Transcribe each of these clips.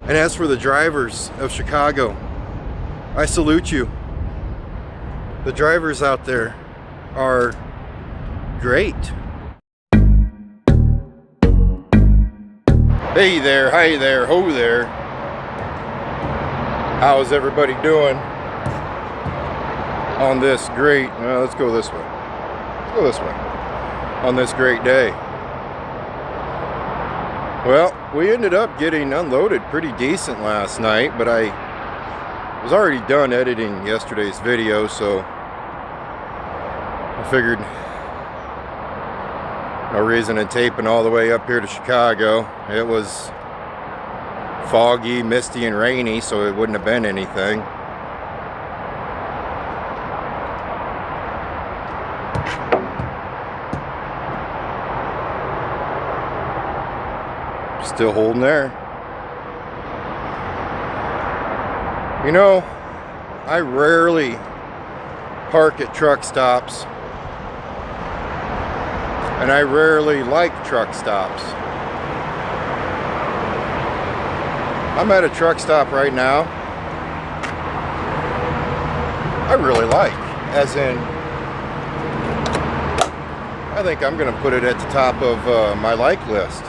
And as for the drivers of Chicago, I salute you. The drivers out there are great. Hey there, hi there, ho there. How's everybody doing on this great, let's go this way. Let's go this way. On this great day. Well, we ended up getting unloaded pretty decent last night, but I was already done editing yesterday's video, so I figured no reason in taping all the way up here to Chicago. It was foggy, misty, and rainy, so it wouldn't have been anything. Still holding there. You know, I rarely park at truck stops, and I rarely like truck stops. I'm at a truck stop right now I really like, as in I think I'm gonna put it at the top of my like list.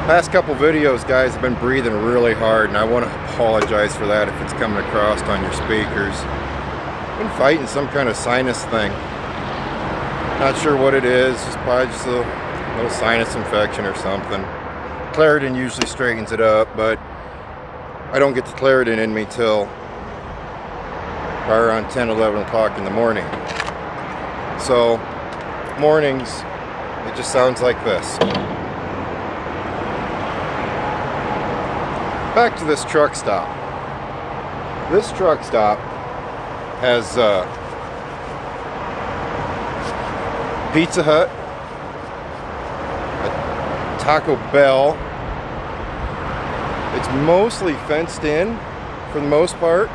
Past couple videos, guys, have been breathing really hard, and I want to apologize for that if it's coming across on your speakers. I've been fighting some kind of sinus thing. Not sure what it is, just probably just a little sinus infection or something. Claritin usually straightens it up, but I don't get the Claritin in me till right around 10, 11 o'clock in the morning. So, mornings, it just sounds like this. Back to this truck stop. This truck stop has Pizza Hut, a Taco Bell. It's mostly fenced in for the most part.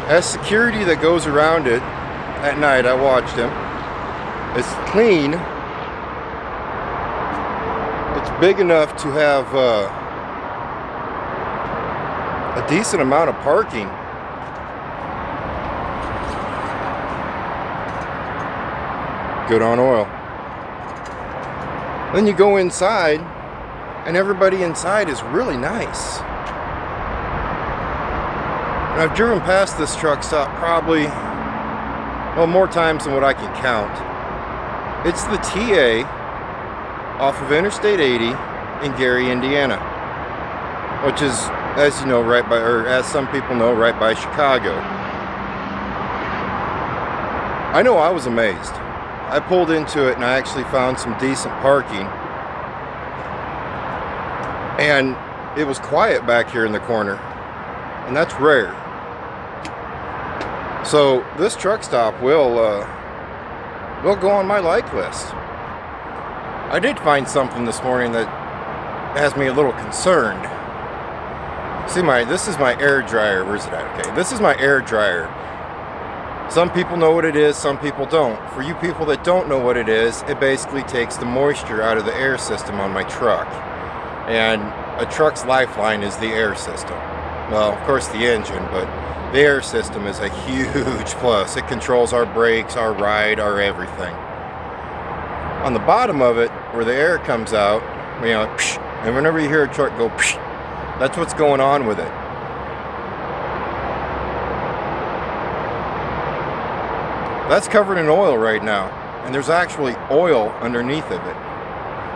Has security that goes around it. At night I watched him. It's clean. It's big enough to have a decent amount of parking. Good on oil. Then you go inside, and everybody inside is really nice. And I've driven past this truck stop probably, well, more times than what I can count. It's the TA off of Interstate 80 in Gary, Indiana, which is, as you know, right by, or as some people know, right by Chicago. I know I was amazed. I pulled into it and I actually found some decent parking. And it was quiet back here in the corner. And that's rare. So this truck stop will go on my like list. I did find something this morning that has me a little concerned. See, this is my air dryer. Where's it at? Okay, this is my air dryer. Some people know what it is, some people don't. For you people that don't know what it is, it basically takes the moisture out of the air system on my truck. And a truck's lifeline is the air system. Well, of course the engine, but the air system is a huge plus. It controls our brakes, our ride, our everything. On the bottom of it, where the air comes out, you know, psh, and whenever you hear a truck go psh, that's what's going on with it. That's covered in oil right now, and there's actually oil underneath of it.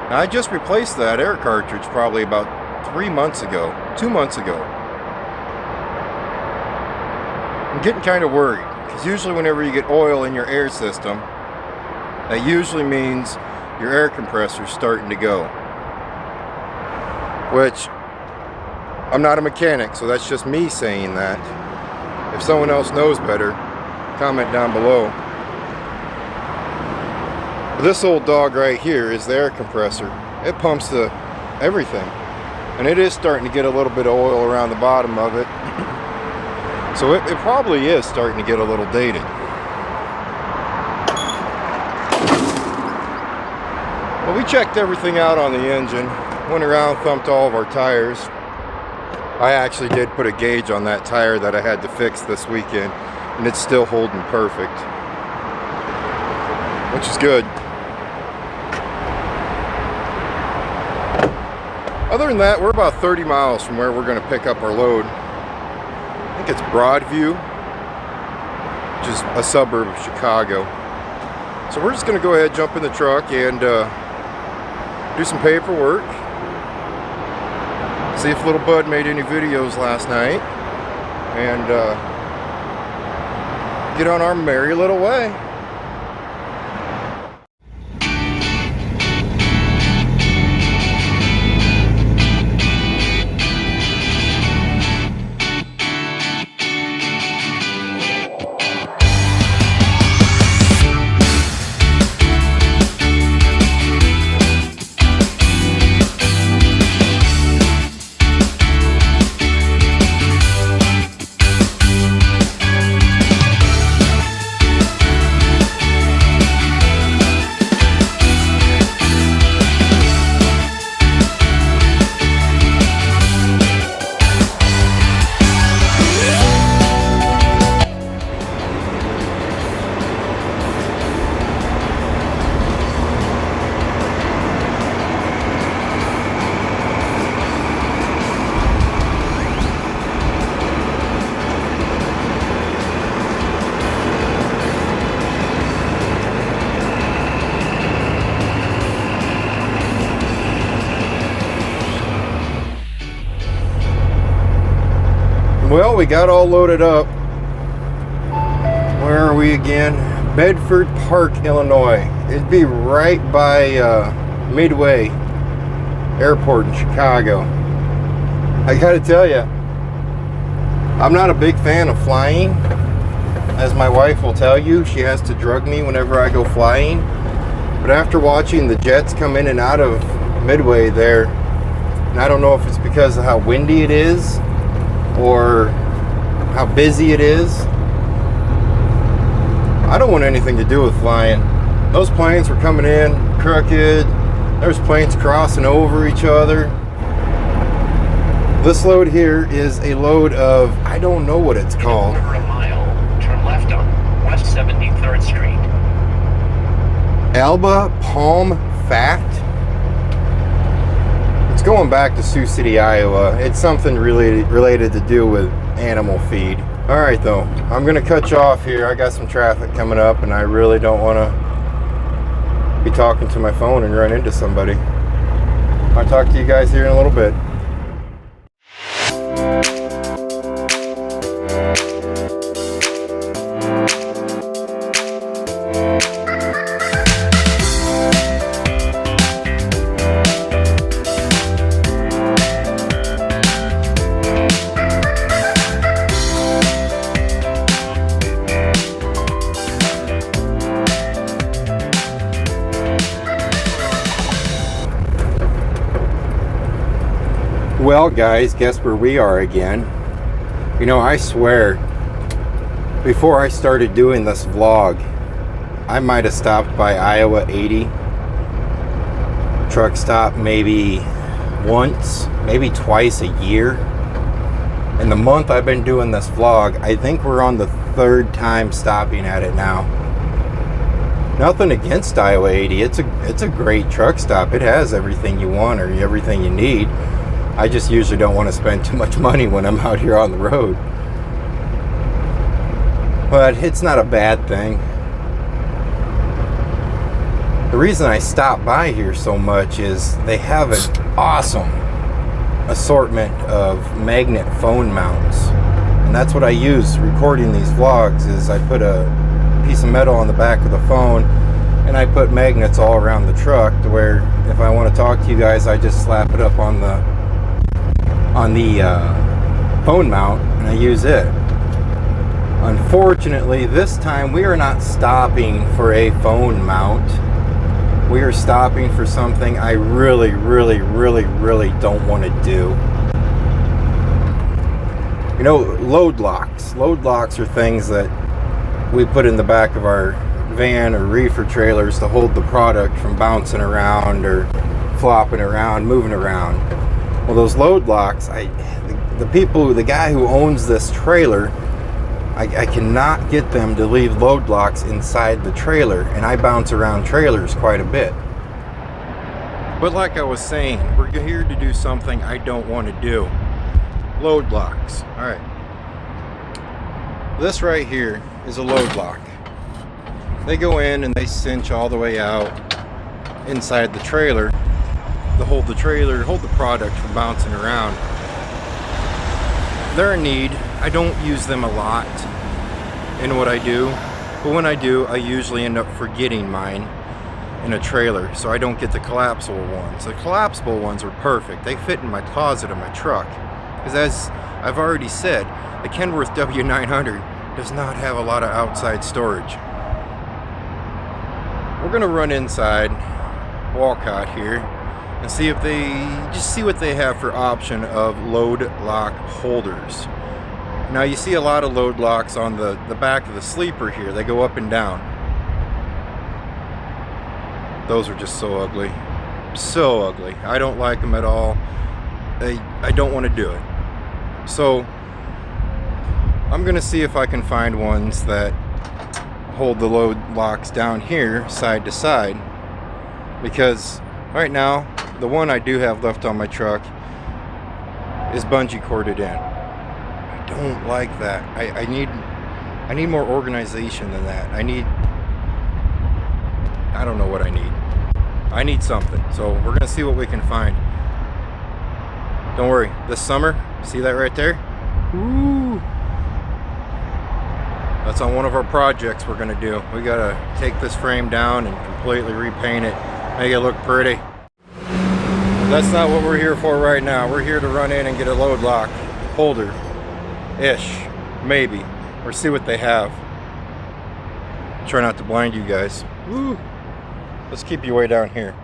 Now, I just replaced that air cartridge probably about 3 months ago, 2 months ago. I'm getting kind of worried, because usually whenever you get oil in your air system, that usually means your air compressor's starting to go. Which, I'm not a mechanic, so that's just me saying that. If someone else knows better, comment down below. This old dog right here is the air compressor. It pumps the everything, and it is starting to get a little bit of oil around the bottom of it. So it probably is starting to get a little dated. Well, we checked everything out on the engine. Went around, thumped all of our tires. I actually did put a gauge on that tire that I had to fix this weekend, and it's still holding perfect, which is good. Other than that, we're about 30 miles from where we're going to pick up our load. I think it's Broadview, which is a suburb of Chicago. So we're just going to go ahead, jump in the truck, and do some paperwork. See if little Bud made any videos last night, and get on our merry little way. Well, we got all loaded up. Where are we again? Bedford Park, Illinois. It'd be right by Midway Airport in Chicago. I gotta tell you, I'm not a big fan of flying. As my wife will tell you, she has to drug me whenever I go flying. But after watching the jets come in and out of Midway there, and I don't know if it's because of how windy it is or how busy it is, I don't want anything to do with flying. Those planes were coming in crooked. There's planes crossing over each other. This load here is a load of, I don't know what it's called. In a quarter of a mile, turn left on West 73rd Street. Alba Palm Fat. It's going back to Sioux City, Iowa. It's something related to do with animal feed. All right, though, I'm gonna cut you off here. I got some traffic coming up, and I really don't want to be talking to my phone and run into somebody. I'll talk to you guys here in a little bit. Well, guys, guess where we are again. You know, I swear, before I started doing this vlog, I might have stopped by Iowa 80 truck stop maybe once, maybe twice a year. In the month I've been doing this vlog, I think we're on the third time stopping at it now. Nothing against Iowa 80. It's a great truck stop. It has everything you want or everything you need. I just usually don't want to spend too much money when I'm out here on the road. But it's not a bad thing. The reason I stop by here so much is they have an awesome assortment of magnet phone mounts. And that's what I use recording these vlogs, is I put a piece of metal on the back of the phone and I put magnets all around the truck to where if I want to talk to you guys, I just slap it up on the phone mount and I use it. Unfortunately, this time we are not stopping for a phone mount. We are stopping for something I really don't want to do. You know, load locks. Load locks are things that we put in the back of our van or reefer trailers to hold the product from bouncing around or flopping around, moving around. Well, those load locks, the guy who owns this trailer, I cannot get them to leave load locks inside the trailer, and I bounce around trailers quite a bit. But like I was saying, we're here to do something I don't want to do. Load locks. Alright. This right here is a load lock. They go in and they cinch all the way out inside the trailer to hold the product from bouncing around. They're a need. I don't use them a lot in what I do, but when I do, I usually end up forgetting mine in a trailer, so I don't get the collapsible ones. The collapsible ones are perfect. They fit in my closet of my truck, because as I've already said, the Kenworth W900 does not have a lot of outside storage. We're gonna run inside Walcott here and see if see what they have for option of load lock holders. Now you see a lot of load locks on the back of the sleeper here. They go up and down. Those are just so ugly. So ugly. I don't like them at all. I don't want to do it. So I'm gonna see if I can find ones that hold the load locks down here side to side, because right now the one I do have left on my truck is bungee corded in. I don't like that. I need more organization than that. I don't know what I need. I need something. So we're gonna see what we can find. Don't worry, this summer, see that right there? Ooh. That's on one of our projects we're gonna do. We gotta take this frame down and completely repaint it, make it look pretty. That's not what we're here for right now. We're here to run in and get a load lock holder-ish, maybe, or see what they have. Try not to blind you guys. Woo. Let's keep you way down here.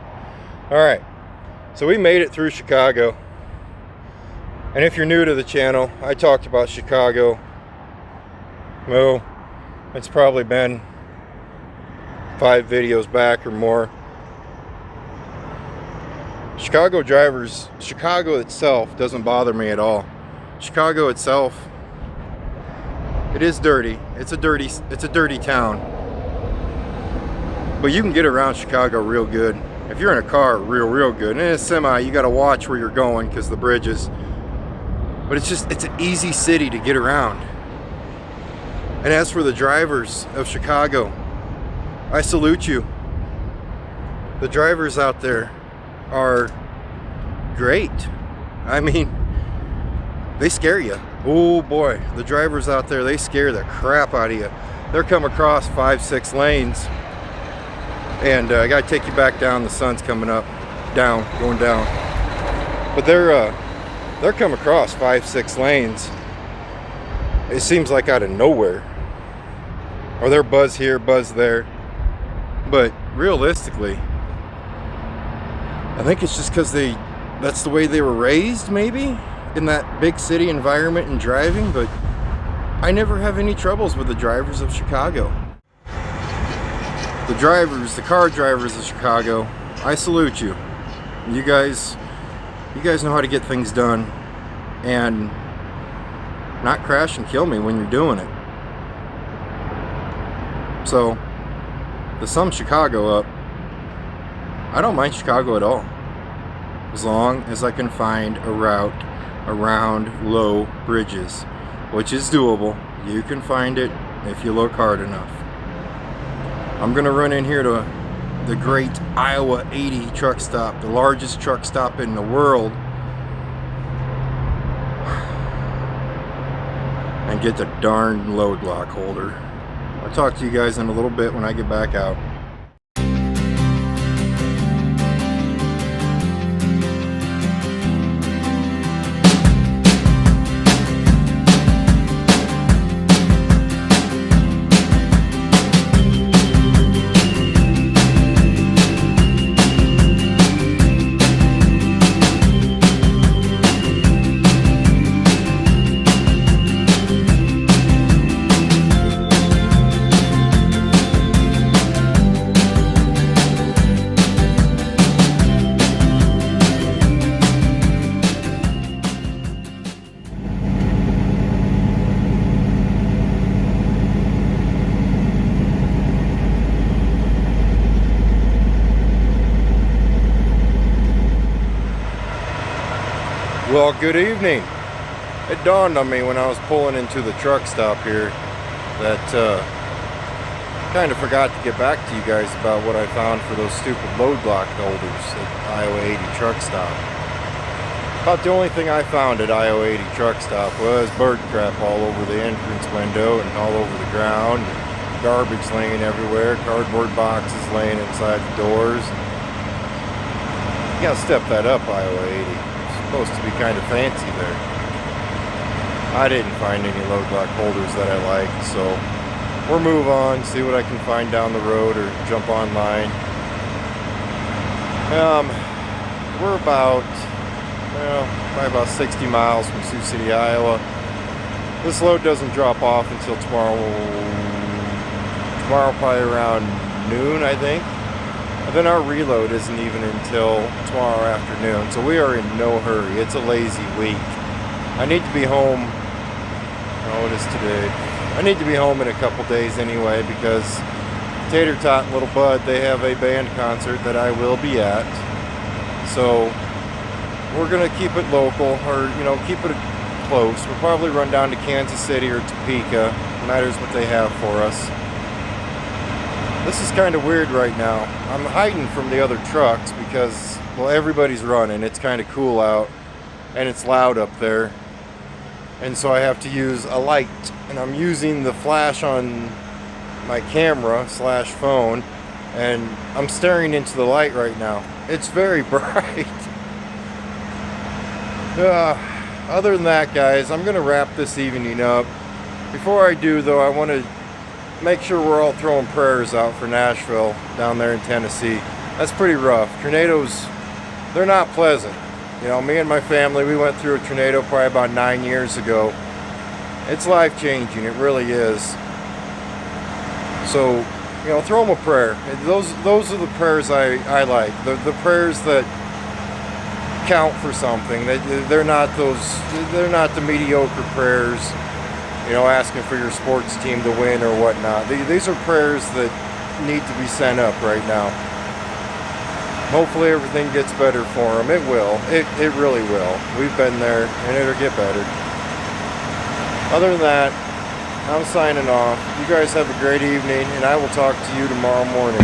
Alright, so we made it through Chicago. And if you're new to the channel, I talked about Chicago. Well, it's probably been 5 videos back or more. Chicago itself doesn't bother me at all. Chicago itself, it is dirty. It's a dirty town. But you can get around Chicago real good. If you're in a car, real good. And in a semi, you gotta watch where you're going because the bridges. But it's an easy city to get around. And as for the drivers of Chicago, I salute you. The drivers out there are great. I mean, they scare you. Oh boy, the drivers out there, they scare the crap out of you. They're coming across 5-6 lanes, and I gotta take you back down. The sun's coming up, going down. But they're coming across 5-6 lanes. It seems like out of nowhere. Or they're buzz here, buzz there. But realistically, I think it's just because that's the way they were raised, maybe, in that big city environment and driving. But I never have any troubles with the drivers of Chicago. The car drivers of Chicago, I salute you. You guys know how to get things done and not crash and kill me when you're doing it. So, to sum Chicago up, I don't mind Chicago at all, as long as I can find a route around low bridges, which is doable. You can find it if you look hard enough. I'm gonna run in here to the great Iowa 80 truck stop, the largest truck stop in the world, and get the darn load lock holder. I'll talk to you guys in a little bit when I get back out. Well, good evening. It dawned on me when I was pulling into the truck stop here that kind of forgot to get back to you guys about what I found for those stupid load block holders at Iowa 80 truck stop. About the only thing I found at Iowa 80 truck stop was bird crap all over the entrance window and all over the ground, and garbage laying everywhere, cardboard boxes laying inside the doors. You gotta step that up, Iowa 80. It's supposed to be kind of fancy there. I didn't find any load block holders that I liked, so we'll move on, see what I can find down the road or jump online. We're about, probably about 60 miles from Sioux City, Iowa. This load doesn't drop off until tomorrow probably around noon, I think. And then our reload isn't even until tomorrow afternoon, so we are in no hurry. It's a lazy week. I need to be home, what is today? I need to be home in a couple days anyway, because Tater Tot and Little Bud, they have a band concert that I will be at. So we're gonna keep it local, or keep it close. We'll probably run down to Kansas City or Topeka. Matters what they have for us. This is kind of weird right now. I'm hiding from the other trucks because, well, everybody's running. It's kind of cool out and it's loud up there. And so I have to use a light, and I'm using the flash on my camera / phone, and I'm staring into the light right now. It's very bright. Other than that, guys, I'm gonna wrap this evening up. Before I do, though, I want to make sure we're all throwing prayers out for Nashville down there in Tennessee. That's pretty rough. Tornadoes, they're not pleasant. Me and my family, we went through a tornado probably about 9 years ago. It's life-changing, it really is. So, throw them a prayer. Those are the prayers I like. The prayers that count for something. They're not the mediocre prayers, asking for your sports team to win or whatnot. These are prayers that need to be sent up right now. Hopefully everything gets better for them. It will. It really will. We've been there, and it'll get better. Other than that, I'm signing off. You guys have a great evening, and I will talk to you tomorrow morning.